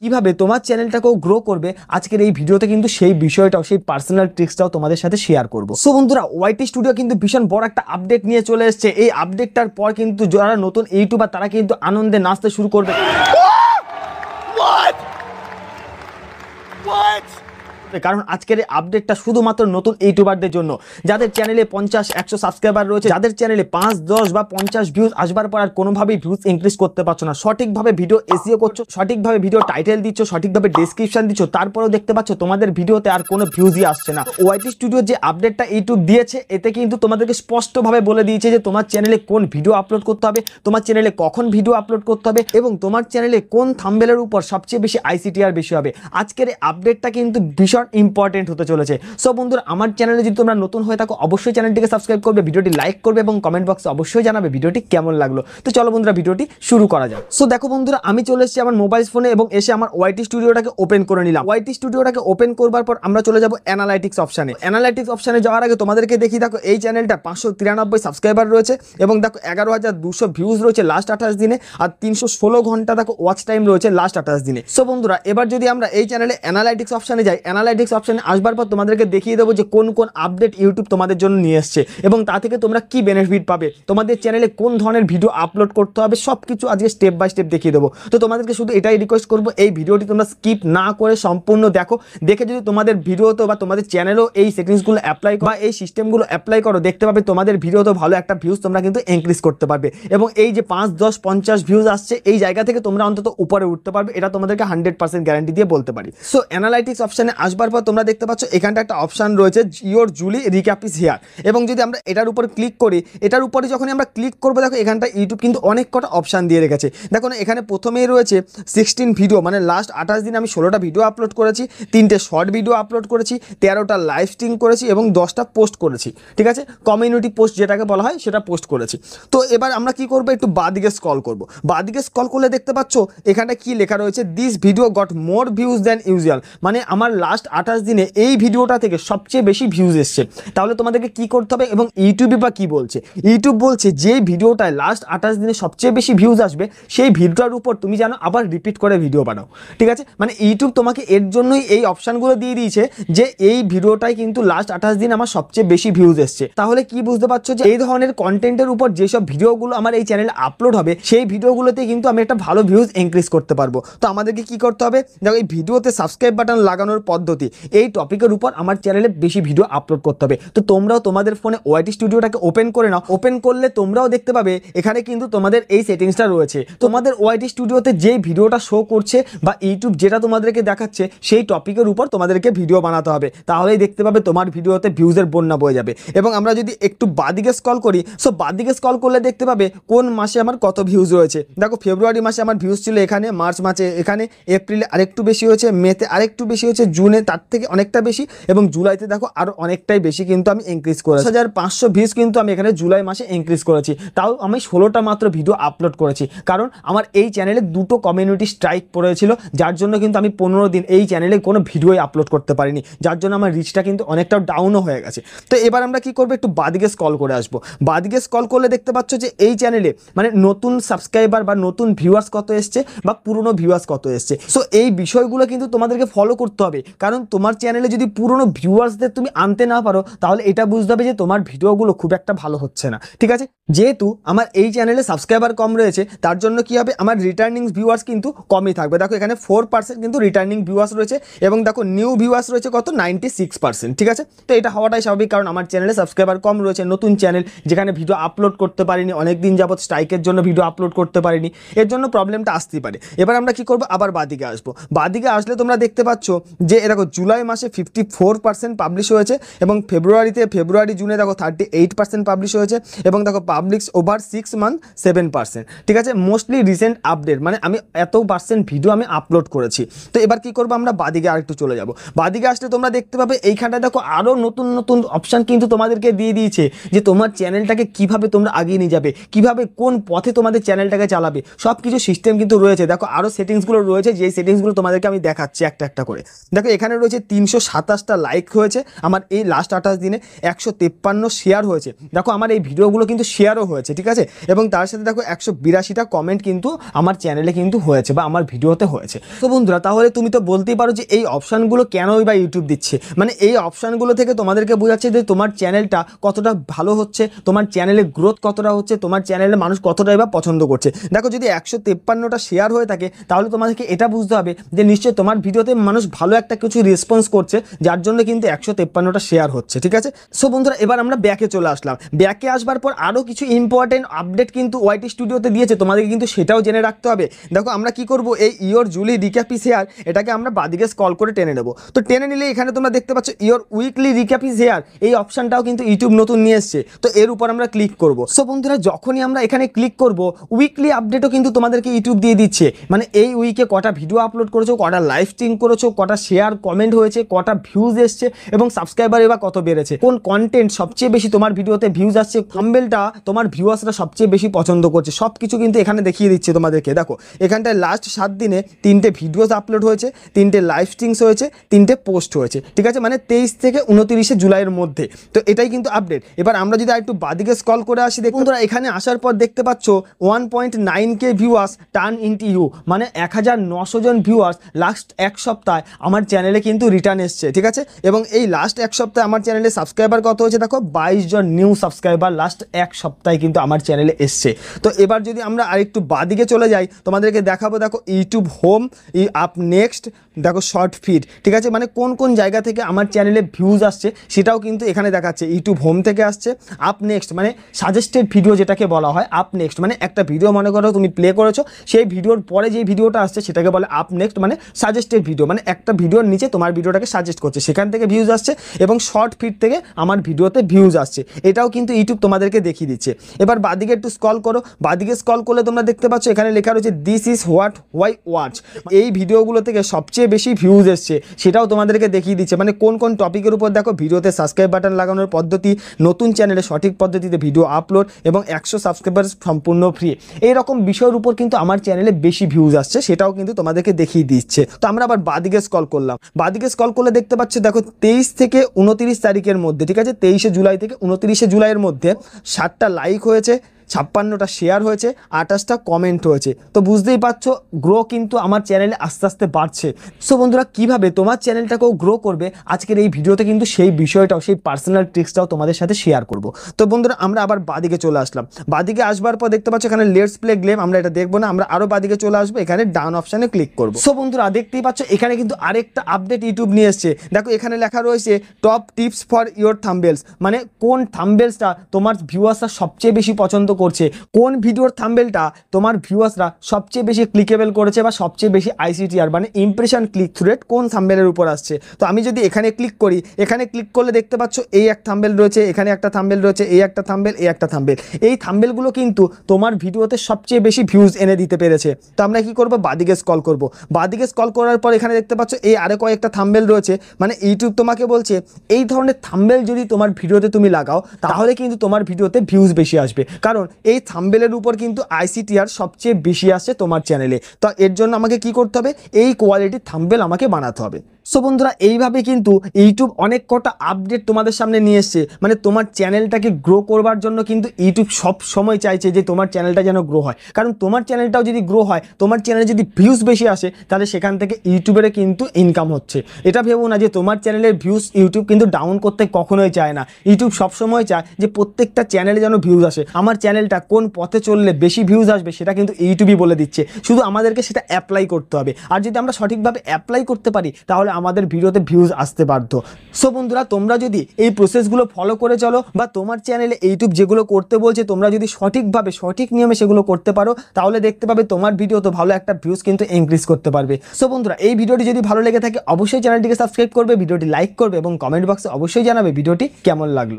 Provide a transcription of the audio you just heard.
কিভাবে তোমার চ্যানেলটাকেও গ্রো করবে আজকের এই ভিডিওতে কিন্তু সেই বিষয়টাও সেই পার্সোনাল ট্রিক্সটাও তোমাদের সাথে শেয়ার করব। সো বন্ধুরা, ওয়াইটি স্টুডিও কিন্তু ভীষণ বড় একটা আপডেট নিয়ে চলে এসেছে। এই আপডেটটার পর কিন্তু যারা নতুন ইউটিউবার তারা কিন্তু আনন্দে নাচতে শুরু করবে। কারণ আজকের এই আপডেটটা শুধুমাত্র নতুন ইউটিউবারদের জন্য, যাদের চ্যানেলে 50-100 সাবস্ক্রাইবার রয়েছে, যাদের চ্যানেলে 5-10 বা 50 ভিউজ আসবার পর আর কোনোভাবেই ভিউজ ইনক্রিজ করতে পারছো না, সঠিকভাবে ভিডিও এসইও করছো, সঠিকভাবে ভিডিও টাইটেল দিচ্ছ, সঠিকভাবে ডেসক্রিপশন দিচ্ছ, তারপরেও দেখতে পাচ্ছ তোমাদের ভিডিওতে আর কোনো ভিউজই আসছে না। ওয়াইটি স্টুডিওর যে আপডেটটা ইউটিউব দিয়েছে এতে কিন্তু তোমাদেরকে স্পষ্টভাবে বলে দিয়েছে যে তোমার চ্যানেলে কোন ভিডিও আপলোড করতে হবে, তোমার চ্যানেলে কখন ভিডিও আপলোড করতে হবে এবং তোমার চ্যানেলে কোন থাম্বনেলের উপর সবচেয়ে বেশি আইসিটিআর বেশি হবে। আজকের এই আপডেটটা কিন্তু ভীষণ ইম্পর্টেন্ট হতে চলেছে। সো বন্ধুরা, আমার চ্যানেলে যদি তোমরা নতুন হয়ে থাকো অবশ্যই চ্যানেলটিকে সাবস্ক্রাইব করবে, ভিডিওটি লাইক করবে এবং কমেন্ট বক্সে অবশ্যই জানাবে ভিডিওটি কেমন লাগলো। তো চলো বন্ধুরা, ভিডিওটি শুরু করা যাক। সো দেখো বন্ধুরা, আমি চলে এসেছি আমার মোবাইল ফোনে এবং এসে আমার ওয়াইটি স্টুডিওটাকে ওপেন করে নিলাম। ওয়াইটি স্টুডিওটাকে ওপেন করবার পর আমরা চলে যাব অ্যানালাইটিক্স অপশানে। অ্যানালাইটিক্স অপশানে যাওয়ার আগে তোমাদেরকে দেখি, দেখো এই চ্যানেলটা 593 সাবস্ক্রাইবার রয়েছে এবং দেখো 11,200 ভিউজ রয়েছে লাস্ট 28 দিনে, আর 316 ঘন্টা দেখো ওয়াচ টাইম রয়েছে লাস্ট 28 দিনে। সো বন্ধুরা, এবার যদি আমরা এই চ্যানেলে অ্যানালাইটিক্স অপশানে যাই, অ্যানালাইটিক্স অপশানে আসবার পর তোমাদেরকে দেখিয়ে দেবো যে কোন কোন আপডেট ইউটিউব তোমাদের জন্য নিয়ে এসছে এবং তা থেকে তোমরা কি বেনিফিট পাবে, তোমাদের চ্যানেলে কোন ধরনের ভিডিও আপলোড করতে হবে, সব কিছু আজকে স্টেপ বাই স্টেপ দেখিয়ে দেবো। তো তোমাদেরকে শুধু এটাই রিকোয়েস্ট করবো, এই ভিডিওটি তোমরা স্কিপ না করে সম্পূর্ণ দেখো। দেখে যদি তোমাদের ভিডিওতে বা তোমাদের চ্যানেলেও এই সেটিংসগুলো অ্যাপ্লাই বা এই সিস্টেমগুলো অ্যাপ্লাই করো, দেখতে পাবে তোমাদের ভিডিওতে ভালো একটা ভিউজ তোমরা কিন্তু ইনক্রিজ করতে পারবে এবং এই যে 5, 10, 50 ভিউজ আসছে এই জায়গা থেকে তোমরা অন্তত উপরে উঠতে পারবে, এটা তোমাদেরকে 100% গ্যারান্টি দিয়ে বলতে পারি। সো অ্যানালাইটিক্স অপশানে আসবার পর তোমরা দেখতে পাচ্ছ এখানটা একটা অপশান রয়েছে, your July recap is here, এবং যদি আমরা এটার উপর ক্লিক করি, এটার উপরে যখন আমরা ক্লিক করবো দেখো এখানটা ইউটিউব কিন্তু অনেক কটা অপশান দিয়ে রেখেছে। দেখো না, এখানে প্রথমেই রয়েছে 16 ভিডিও, মানে লাস্ট 28 দিনে আমি 16টা ভিডিও আপলোড করেছি, 3টে শর্ট ভিডিও আপলোড করেছি, 13টা লাইভ স্ট্রিম করেছি এবং 10টা পোস্ট করেছি। ঠিক আছে, কমিউনিটি পোস্ট যেটাকে বলা হয় সেটা পোস্ট করেছি। তো এবার আমরা কি করবো, একটু বাঁদিকে স্ক্রল করবো। বাঁদিকে স্ক্রল করলে দেখতে পাচ্ছ এখানটা কি লেখা রয়েছে, this video goat more views than usual, মানে আমার লাস্ট 28 দিনে এই ভিডিওটা থেকে সবচেয়ে বেশি ভিউজ এসছে। তাহলে তোমাদেরকে কি করতে হবে এবং ইউটিউবে বা কি বলছে, ইউটিউব বলছে যে ভিডিওটায় লাস্ট 28 দিনে সবচেয়ে বেশি ভিউজ আসবে সেই ভিডিওটার উপর তুমি জানো আবার রিপিট করে ভিডিও বানাও। ঠিক আছে, মানে ইউটিউব তোমাকে এর জন্যই এই অপশানগুলো দিয়ে দিয়েছে যে এই ভিডিওটাই কিন্তু লাস্ট 28 দিন আমার সবচেয়ে বেশি ভিউজ এসছে। তাহলে কি বুঝতে পারছো যে এই ধরনের কন্টেন্টের উপর যেসব ভিডিওগুলো আমার এই চ্যানেলে আপলোড হবে সেই ভিডিওগুলোতে কিন্তু আমি একটা ভালো ভিউজ ইনক্রিজ করতে পারবো। তো আমাদেরকে কি করতে হবে, দেখো এই ভিডিওতে সাবস্ক্রাইব বাটন লাগানোর পদ্ধতি, এই টপিকের উপর আমার চ্যানেলে বেশি ভিডিও আপলোড করতে হবে। তো তোমরাও তোমাদের ফোনে ওয়াইটি স্টুডিওটাকে ওপেন করে নাও, ওপেন করলে তোমরাও দেখতে পাবে এখানে কিন্তু তোমাদের এই সেটিংসটা রয়েছে। তোমাদের ওয়াইটি স্টুডিওতে যেই ভিডিওটা শো করছে বা ইউটিউব যেটা তোমাদেরকে দেখাচ্ছে সেই টপিকের উপর তোমাদেরকে ভিডিও বানাতে হবে, তাহলেই দেখতে পাবে তোমার ভিডিওতে ভিউজের বন্যা বয়ে যাবে। এবং আমরা যদি একটু বাঁদিকে স্ক্রল করি, সো বাঁদিকে স্ক্রল করলে দেখতে পাবে কোন মাসে আমার কত ভিউজ রয়েছে। দেখো ফেব্রুয়ারি মাসে আমার ভিউজ ছিল এখানে, মার্চ মাসে এখানে, এপ্রিলে আরেকটু বেশি হয়েছে, মেতে আরেকটু বেশি হয়েছে, জুনে তার থেকে অনেকটা বেশি এবং জুলাইতে দেখো আরও অনেকটাই বেশি কিন্তু আমি ইনক্রিজ করেছি। 10,500 ভিউজ কিন্তু আমি এখানে জুলাই মাসে ইনক্রিজ করেছি, তাও আমি 16টা মাত্র ভিডিও আপলোড করেছি, কারণ আমার এই চ্যানেলে 2টো কমিউনিটি স্ট্রাইক পড়েছিল, যার জন্য কিন্তু আমি 15 দিন এই চ্যানেলে কোনো ভিডিওই আপলোড করতে পারিনি, যার জন্য আমার রিচটা কিন্তু অনেকটা ডাউনও হয়ে গেছে। তো এবার আমরা কি করবো, একটু বাঁদিকে স্ক্রল করে আসবো। বাঁদিকে স্ক্রল করলে দেখতে পাচ্ছ যে এই চ্যানেলে মানে নতুন সাবস্ক্রাইবার বা নতুন ভিউয়ার্স কত এসছে বা পুরনো ভিউয়ার্স কত এসছে। সো এই বিষয়গুলো কিন্তু তোমাদেরকে ফলো করতে হবে, কারণ তোমার চ্যানেলে যদি পুরনো ভিউয়ার্সদের তুমি আনতে না পারো তাহলে এটা বুঝতে হবে যে তোমার ভিডিওগুলো খুব একটা ভালো হচ্ছে না। ঠিক আছে, যেহেতু আমার এই চ্যানেলে সাবস্ক্রাইবার কম রয়েছে তার জন্য কি হবে, আমার রিটার্নিং ভিউয়ার্স কিন্তু কমই থাকবে। দেখো এখানে 4% কিন্তু রিটার্নিং ভিউয়ার্স রয়েছে এবং দেখো নিউ ভিউয়ার্স রয়েছে কত, 96%। ঠিক আছে, তো এটা হওয়াটাই স্বাভাবিক, কারণ আমার চ্যানেলে সাবস্ক্রাইবার কম রয়েছে, নতুন চ্যানেল, যেখানে ভিডিও আপলোড করতে পারিনি অনেক দিন যাবত, স্ট্রাইকের জন্য ভিডিও আপলোড করতে পারিনি, এর জন্য প্রবলেমটা আসতেই পারে। এবার আমরা কি করবো, আবার বাঁদিকে আসবো। বাঁদিকে আসলে তোমরা দেখতে পাচ্ছ যে দেখো জুলাই মাসে 54% পাবলিশ হয়েছে এবং ফেব্রুয়ারি জুনে দেখো 38% পাবলিশ হয়েছে এবং দেখো পাবলিশ ওভার 6 মান্থ 7%। ঠিক আছে, মোস্টলি রিসেন্ট আপডেট, মানে আমি এত পার্সেন্ট ভিডিও আমি আপলোড করেছি। তো এবার কি করবো, আমরা বাঁদিকে আরেকটু চলে যাব। বাঁদিকে আসলে তোমরা দেখতে পাবে এইখানটা দেখো আরও নতুন নতুন অপশান কিন্তু তোমাদেরকে দিয়ে দিয়েছে যে তোমার চ্যানেলটাকে কিভাবে তোমরা আগিয়ে নিয়ে যাবে, কিভাবে কোন পথে তোমাদের চ্যানেলটাকে চালাবে, সব কিছু সিস্টেম কিন্তু রয়েছে। দেখো আরও সেটিংসগুলো রয়েছে, যেই সেটিংসগুলো তোমাদেরকে আমি দেখাচ্ছি একটা একটা করে। দেখো এখানে এখানে রয়েছে 327টা লাইক হয়েছে আমার এই লাস্ট 28 দিনে, 153 শেয়ার হয়েছে। দেখো আমার এই ভিডিওগুলো কিন্তু শেয়ারও হয়েছে, ঠিক আছে, এবং তার সাথে দেখো 182টা কমেন্ট কিন্তু আমার চ্যানেলে কিন্তু হয়েছে বা আমার ভিডিওতে হয়েছে। তো বন্ধুরা তাহলে তুমি তো বলতেই পারো যে এই অপশানগুলো কেনই বা ইউটিউব দিচ্ছে, মানে এই অপশানগুলো থেকে তোমাদেরকে বোঝাচ্ছে যে তোমার চ্যানেলটা কতটা ভালো হচ্ছে, তোমার চ্যানেলে গ্রোথ কতটা হচ্ছে, তোমার চ্যানেলে মানুষ কতটাই বা পছন্দ করছে। দেখো যদি 153টা শেয়ার হয়ে থাকে তাহলে তোমাদেরকে এটা বুঝতে হবে যে নিশ্চয়ই তোমার ভিডিওতে মানুষ ভালো একটা কিছু রেসপন্স করছে, যার জন্য কিন্তু 153টা শেয়ার হচ্ছে, ঠিক আছে। সো বন্ধুরা এবার আমরা ব্যাকে চলে আসলাম। ব্যাকে আসবার পর আরও কিছু ইম্পর্টেন্ট আপডেট কিন্তু ওয়াইটি স্টুডিওতে দিয়েছে, তোমাদেরকে কিন্তু সেটাও জেনে রাখতে হবে। দেখো আমরা কি করব, এই ইয়োর জুলি রিক্যাপি শেয়ার এটাকে আমরা বাদিকে স্ক্রল করে টেনে নেব। তো টেনে নিলে এখানে তোমরা দেখতে পাচ্ছ ইয়োর উইকলি রিক্যাপি শেয়ার, এই অপশনটাও কিন্তু ইউটিউব নতুন নিয়ে এসছে। তো এর উপর আমরা ক্লিক করব। সো বন্ধুরা যখনই আমরা এখানে ক্লিক করব উইকলি আপডেটও কিন্তু তোমাদেরকে ইউটিউব দিয়ে দিচ্ছে, মানে এই উইকে কটা ভিডিও আপলোড করেছো, কটা লাইভ স্ট্রিম করেছো, কটা শেয়ার কমেন্ট হয়েছে, কটা ভিউজ এসছে এবং সাবস্ক্রাইবার এবার কত বেড়েছে, কোন কন্টেন্ট সবচেয়ে বেশি তোমার ভিডিওতে ভিউজ আসছে, থাম্বনেলটা তোমার ভিউয়ার্সরা সবচেয়ে বেশি পছন্দ করছে, সব কিছু কিন্তু এখানে দেখিয়ে দিচ্ছে তোমাদেরকে। দেখো এখানটায় লাস্ট 7 দিনে 3টে ভিডিওস আপলোড হয়েছে, 3টে লাইভ স্ট্রিমস হয়েছে, 3টে পোস্ট হয়েছে, ঠিক আছে, মানে 23 থেকে 29 জুলাইয়ের মধ্যে। তো এটাই কিন্তু আপডেট। এবার আমরা যদি একটু বাদিকে স্ক্রল করে আসি, দেখুন তোমরা এখানে আসার পর দেখতে পাচ্ছ 1.9K viewers turn into you, মানে 1900 জন ভিউয়ার্স লাস্ট এক সপ্তাহে আমার চ্যানেলে কিন্তু রিটার্ন এসছে, ঠিক আছে। এবং এই লাস্ট এক সপ্তাহে আমার চ্যানেলে সাবস্ক্রাইবার কত হয়েছে দেখো, 22 জন নিউ সাবস্ক্রাইবার লাস্ট এক সপ্তাহে কিন্তু আমার চ্যানেলে এসছে। তো এবার যদি আমরা আরেকটু বাদিকে চলে যাই তোমাদেরকে দেখাবো, দেখো ইউটিউব হোম, আপ নেক্সট, দেখো শর্ট ফিড, ঠিক আছে, মানে কোন কোন জায়গা থেকে আমার চ্যানেলে ভিউজ আসছে সেটাও কিন্তু এখানে দেখাচ্ছে। ইউটিউব হোম থেকে আসছে, আপ নেক্সট মানে সাজেস্টেড ভিডিও যেটাকে বলা হয়, আপ নেক্সট মানে একটা ভিডিও মনে করো তুমি প্লে করেছো, সেই ভিডিওর পরে যে ভিডিওটা আসছে সেটাকে বলে আপ নেক্সট, মানে সাজেস্টেড ভিডিও, মানে একটা ভিডিওর নিচে তোমার ভিডিওটাকে সাজেস্ট করছে, সেখান থেকে ভিউজ আসছে। এবং শর্ট ফিড থেকে আমার ভিডিওতে ভিউজ আসছে, এটাও কিন্তু ইউটিউব তোমাদেরকে দেখিয়ে দিচ্ছে। এবার বাদিকে একটু স্ক্রল করো, বাদিকে স্ক্রল করলে তোমরা দেখতে পাচ্ছ এখানে লেখা রয়েছে this is what Y watch, এই ভিডিওগুলো থেকে সবচেয়ে বেশি ভিউজ এসছে সেটাও তোমাদেরকে দেখিয়ে দিচ্ছে, মানে কোন কোন টপিকের উপর। দেখো ভিডিওতে সাবস্ক্রাইব বাটন লাগানোর পদ্ধতি, নতুন চ্যানেলে সঠিক পদ্ধতিতে ভিডিও আপলোড এবং 100 সাবস্ক্রাইবার সম্পূর্ণ ফ্রি, এইরকম বিষয়ের উপর কিন্তু আমার চ্যানেলে বেশি ভিউজ আসছে, সেটাও কিন্তু তোমাদেরকে দেখিয়ে দিচ্ছে। তো আমরা আবার বাদিকে স্ক্রল করলাম, বাদিকে স্ক্রল করলে দেখতে পাচ্ছ দেখো 23 থেকে 29 তারিখের মধ্যে, ঠিক আছে, 23শে জুলাই থেকে 29শে জুলাইয়ের মধ্যে 60টা লাইক হয়েছে, 56টা শেয়ার হয়েছে, 28টা কমেন্ট হয়েছে। তো বুঝতেই পারছো গ্রো কিন্তু আমার চ্যানেলে আস্তে আস্তে বাড়ছে। সো বন্ধুরা কীভাবে তোমার চ্যানেলটাকেও গ্রো করবে আজকের এই ভিডিওতে কিন্তু সেই বিষয়টাও, সেই পার্সোনাল ট্রিক্সটাও তোমাদের সাথে শেয়ার করব। তো বন্ধুরা আমরা আবার বাদিকে চলে আসলাম, বাদিকে আসবার পর দেখতে পাচ্ছ এখানে লেটস প্লে গেম, আমরা এটা দেখবো না, আমরা আরও বাদিকে চলে আসবো, এখানে ডাউন অপশানে ক্লিক করবো। সো বন্ধুরা দেখতেই পাচ্ছ এখানে কিন্তু আরেকটা আপডেট ইউটিউব নিয়ে এসছে। দেখো এখানে লেখা রয়েছে টপ টিপস ফর ইয়োর থাম্বনেলস, মানে কোন থাম্বনেলসটা তোমার ভিউয়ার্সরা সবচেয়ে বেশি পছন্দ করছে, কোন ভিডিওর থাম্বনেলটা তোমার ভিউয়ার্সরা সবচেয়ে বেশি ক্লিকেবল করেছে বা সবচেয়ে বেশি আইসিটিআর মানে ইমপ্রেশন ক্লিক থ্রু রেট কোন থাম্বনেলের উপর আসছে। তো আমি যদি এখানে ক্লিক করি, এখানে ক্লিক করলে দেখতে পাচ্ছ এই এক থাম্বনেল রয়েছে, এখানে একটা থাম্বনেল রয়েছে, এই একটা থাম্বনেল, এই একটা থাম্বনেল, এই থাম্বনেলগুলো কিন্তু তোমার ভিডিওতে সবচেয়ে বেশি ভিউজ এনে দিতে পেরেছে। তো আমরা কি করব, বাদিকে স্ক্রল করব, বাদিকে স্ক্রল করার পর এখানে দেখতে পাচ্ছ এই আরো কয়েকটা থাম্বনেল রয়েছে, মানে ইউটিউব তোমাকে বলছে এই ধরনের থাম্বনেল যদি তোমার ভিডিওতে তুমি লাগাও তাহলে কিন্তু তোমার ভিডিওতে ভিউজ বেশি আসবে, কারণ এই থাম্বনেলের উপর কিন্তু আইসিটিআর সবচেয়ে বেশি আসছে তোমার চ্যানেলে। তো এর জন্য আমাকে কি করতে হবে, এই কোয়ালিটির থাম্বনেল আমাকে বানাতে হবে। সো বন্ধুরা এইভাবে কিন্তু ইউটিউব অনেক কটা আপডেট তোমাদের সামনে নিয়ে এসছে, মানে তোমার চ্যানেলটাকে গ্রো করবার জন্য কিন্তু ইউটিউব সব সময় চাইছে যে তোমার চ্যানেলটা যেন গ্রো হয়, কারণ তোমার চ্যানেলটাও যদি গ্রো হয়, তোমার চ্যানেলে যদি ভিউজ বেশি আসে তাহলে সেখান থেকে ইউটিউবের কিন্তু ইনকাম হচ্ছে। এটা ভেবো না যে তোমার চ্যানেলের ভিউজ ইউটিউব কিন্তু ডাউন করতে কখনোই চায় না, ইউটিউব সবসময় চায় যে প্রত্যেকটা চ্যানেলে যেন ভিউজ আসে। আমার চ্যানেলটা কোন পথে চললে বেশি ভিউজ আসবে সেটা কিন্তু ইউটিউবই বলে দিচ্ছে, শুধু আমাদেরকে সেটা অ্যাপ্লাই করতে হবে। আর যদি আমরা সঠিকভাবে অ্যাপ্লাই করতে পারি তাহলে আমাদের ভিডিওতে ভিউজ আসতে বাধ্য। সো বন্ধুরা তোমরা যদি এই প্রসেসগুলো ফলো করে চলো বা তোমার চ্যানেলে ইউটিউব যেগুলো করতে বলছে তোমরা যদি সঠিকভাবে সঠিক নিয়মে সেগুলো করতে পারো তাহলে দেখতে পাবে তোমার ভিডিও তো ভালো একটা ভিউজ কিন্তু ইনক্রিজ করতে পারবে। সো বন্ধুরা এই ভিডিওটি যদি ভালো লেগে থাকে অবশ্যই চ্যানেলটিকে সাবস্ক্রাইব করবে, ভিডিওটি লাইক করবে এবং কমেন্ট বক্সে অবশ্যই জানাবে ভিডিওটি কেমন লাগলো।